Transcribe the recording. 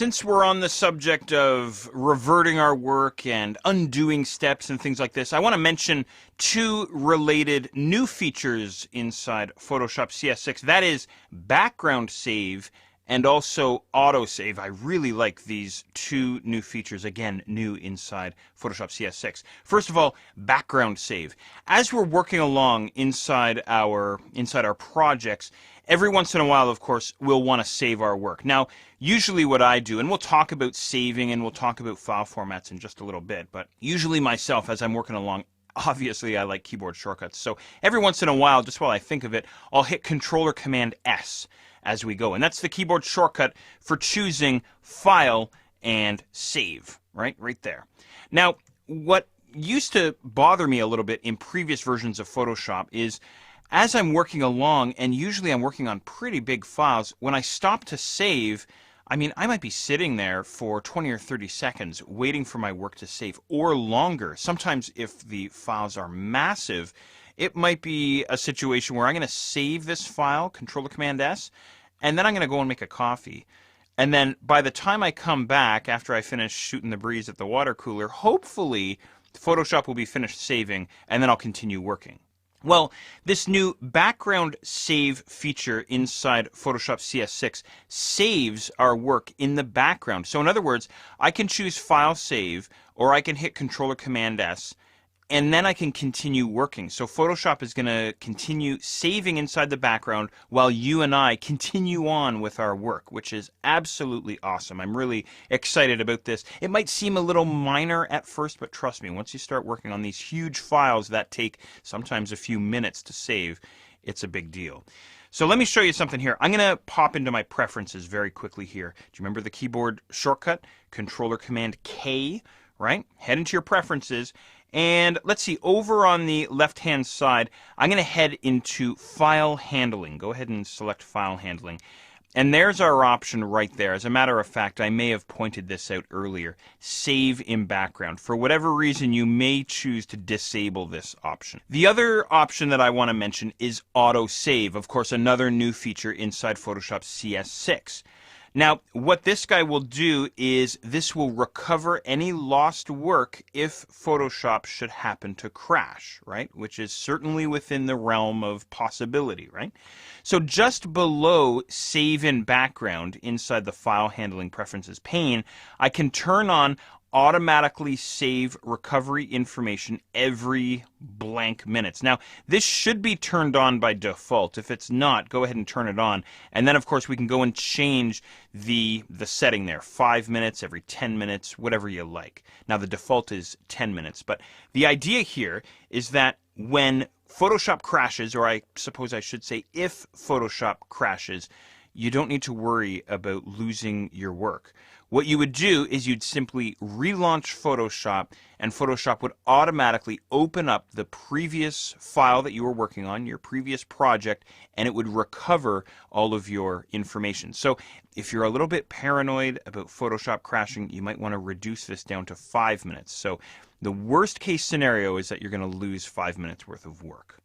Since we're on the subject of reverting our work and undoing steps and things like this, I want to mention two related new features inside Photoshop CS6. That is background save and also autosave. I really like these two new features, again, new inside Photoshop CS6. First of all, background save. As we're working along inside our projects, every once in a while, of course, we'll want to save our work. Now, usually what I do, and we'll talk about saving and we'll talk about file formats in just a little bit, but usually myself, as I'm working along, obviously I like keyboard shortcuts. So every once in a while, just while I think of it, I'll hit Controller Command S as we go. And that's the keyboard shortcut for choosing File and Save, right there. Now, what used to bother me a little bit in previous versions of Photoshop is as I'm working along, and usually I'm working on pretty big files, when I stop to save, I might be sitting there for 20 or 30 seconds waiting for my work to save, or longer. Sometimes if the files are massive, it might be a situation where I'm going to save this file, Controller Command S, and then I'm going to go and make a coffee. And then by the time I come back, after I finish shooting the breeze at the water cooler, hopefully Photoshop will be finished saving, and then I'll continue working. Well, this new background save feature inside Photoshop CS6 saves our work in the background. So in other words, I can choose File Save, or I can hit Controller Command S, and then I can continue working. So Photoshop is going to continue saving inside the background while you and I continue on with our work, which is absolutely awesome. I'm really excited about this. It might seem a little minor at first, but trust me, once you start working on these huge files that take sometimes a few minutes to save, it's a big deal. So let me show you something here. I'm going to pop into my preferences very quickly here. Do you remember the keyboard shortcut? Controller Command K, right? Head into your preferences. And let's see, over on the left-hand side, I'm going to head into File Handling. Go ahead and select File Handling. And there's our option right there. As a matter of fact, I may have pointed this out earlier. Save in background. For whatever reason, you may choose to disable this option. The other option that I want to mention is Auto Save. Of course, another new feature inside Photoshop CS6. Now, what this guy will do is this will recover any lost work if Photoshop should happen to crash, right? Which is certainly within the realm of possibility, right? So just below Save in Background inside the File Handling Preferences pane, I can turn on automatically save recovery information every blank minutes. Now, this should be turned on by default. If it's not, go ahead and turn it on. And then, of course, we can go and change the setting there. 5 minutes, every 10 minutes, whatever you like. Now, the default is 10 minutes. But the idea here is that when Photoshop crashes, or I suppose I should say if Photoshop crashes, you don't need to worry about losing your work. What you would do is you'd simply relaunch Photoshop, and Photoshop would automatically open up the previous file that you were working on, your previous project, and it would recover all of your information. So if you're a little bit paranoid about Photoshop crashing, you might want to reduce this down to 5 minutes. So the worst case scenario is that you're going to lose 5 minutes worth of work.